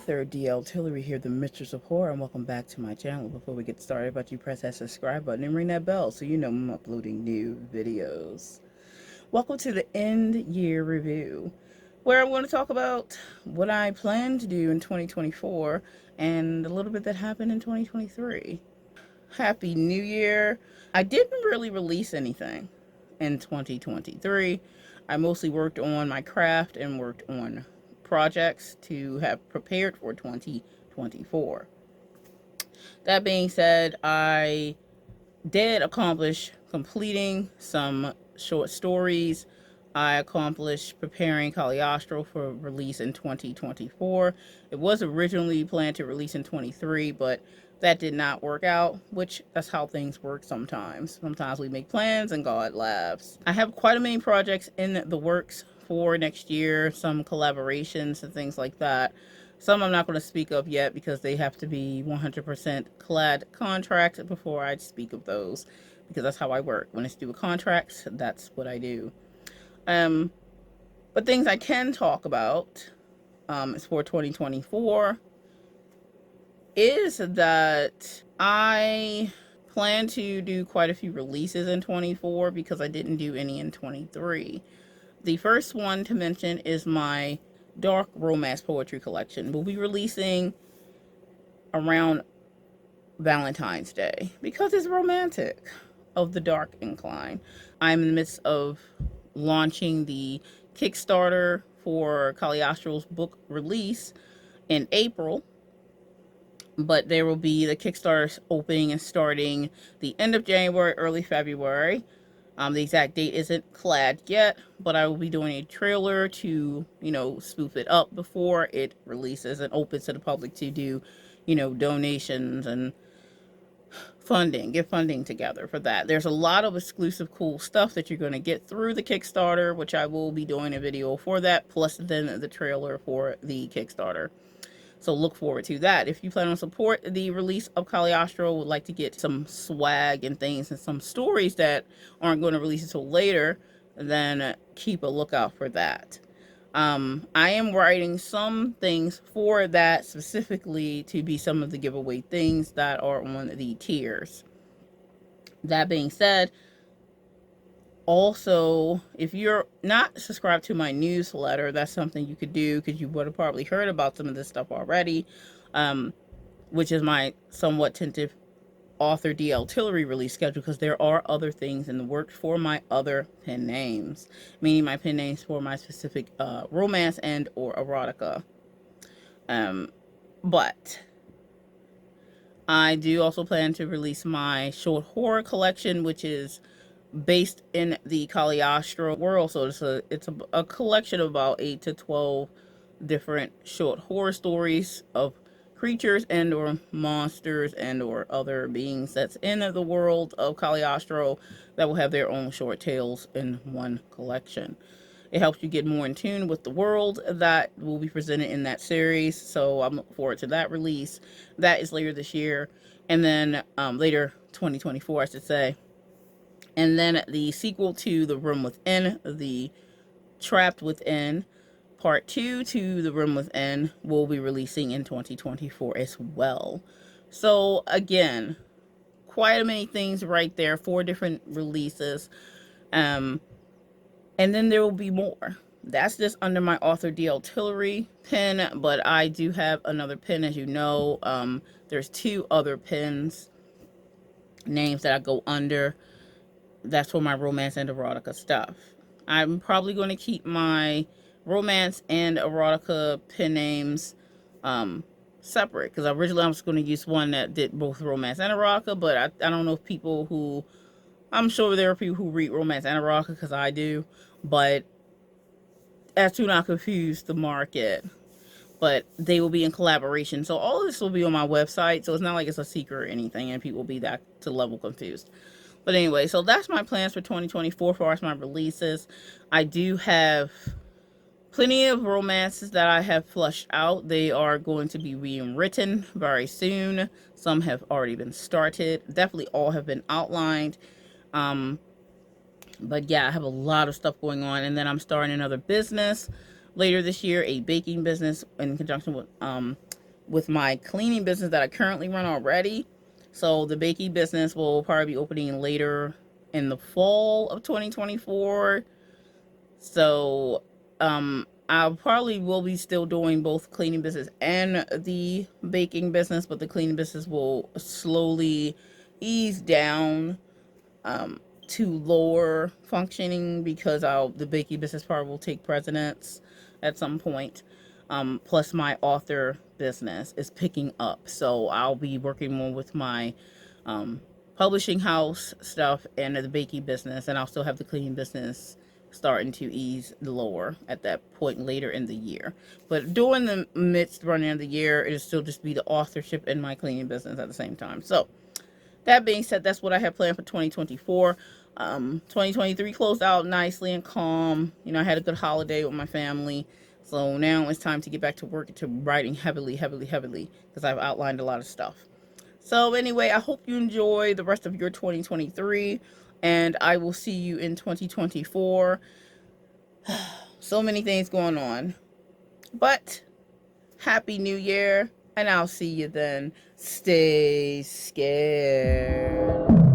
author DL Tillery here, the Mistress of Horror, and welcome back to my channel. Before we get started, but you press that subscribe button and ring that bell so you know I'm uploading new videos. Welcome to the end year review, where I'm going to talk about what I plan to do in 2024 and a little bit that happened in 2023. Happy New Year! I didn't really release anything in 2023. I mostly worked on my craft and worked on projects to have prepared for 2024. That being said, I did accomplish completing some short stories. I accomplished preparing Caliostro for release in 2024. It was originally planned to release in 23, but that did not work out, which that's how things work sometimes. Sometimes we make plans and God laughs. I have quite a many projects in the works for next year, some collaborations and things like that. Some I'm not going to speak of yet because they have to be 100% clad contract before I speak of those, because that's how I work. When it's to do with contracts, that's what I do. But things I can talk about is for 2024 is that I plan to do quite a few releases in 24 because I didn't do any in 23. The first one to mention is my dark romance poetry collection. We'll be releasing around Valentine's Day because it's romantic, of the dark incline. I'm in the midst of launching the Kickstarter for Caliostro's book release in April, but there will be the Kickstarter opening and starting the end of January, early February. The exact date isn't clad yet, but I will be doing a trailer to, spoof it up before it releases and opens to the public to do, donations and get funding together for that. There's a lot of exclusive cool stuff that you're going to get through the Kickstarter, which I will be doing a video for that, plus then the trailer for the Kickstarter. So look forward to that. If you plan on support the release of Caliostro, would like to get some swag and things and some stories that aren't going to release until later, then keep a lookout for that. I am writing some things for that specifically to be some of the giveaway things that are on the tiers. That being said, also, if you're not subscribed to my newsletter, that's something you could do because you would have probably heard about some of this stuff already, which is my somewhat tentative author DL Tillery release schedule, because there are other things in the works for my other pen names, meaning my pen names for my specific romance and or erotica. But I do also plan to release my short horror collection, which is based in the Caliostro world. So it's a collection of about 8 to 12 different short horror stories of creatures and or monsters and or other beings that's in the world of Caliostro that will have their own short tales in one collection. It helps you get more in tune with the world that will be presented in that series. So I'm looking forward to that release. That is later this year. And then later 2024, I should say. And then the sequel to The Room Within, The Trapped Within, Part 2 to The Room Within will be releasing in 2024 as well. So again, quite many things right there, 4 different releases. And then there will be more. That's just under my author DL Tillery pen, but I do have another pen, as you know. There's 2 other pens names that I go under. That's for my romance and erotica stuff. I'm probably going to keep my romance and erotica pen names separate, because originally I was going to use one that did both romance and erotica, but I don't know if people who, I'm sure there are people who read romance and erotica because I do, but as to not confuse the market, but they will be in collaboration. So all of this will be on my website, so it's not like it's a secret or anything and people will be that to level confused. But anyway, so that's my plans for 2024 as far as my releases. I do have plenty of romances that I have flushed out. They are going to be being written very soon. Some have already been started. Definitely all have been outlined. But yeah, I have a lot of stuff going on. And then I'm starting another business later this year, a baking business in conjunction with with my cleaning business that I currently run already. So the baking business will probably be opening later in the fall of 2024. So I probably will be still doing both cleaning business and the baking business, but the cleaning business will slowly ease down to lower functioning because the baking business part will take precedence at some point. Plus, my author business is picking up, so I'll be working more with my um, publishing house stuff and the baking business, and I'll still have the cleaning business starting to ease lower at that point later in the year. But during the midst running of the year, it'll still just be the authorship and my cleaning business at the same time. So that being said, that's what I have planned for 2024. 2023 closed out nicely and calm. You know, I had a good holiday with my family. So now it's time to get back to work, to writing heavily, heavily, heavily, because I've outlined a lot of stuff. So anyway, I hope you enjoy the rest of your 2023, and I will see you in 2024. So many things going on. But Happy New Year, and I'll see you then. Stay scared.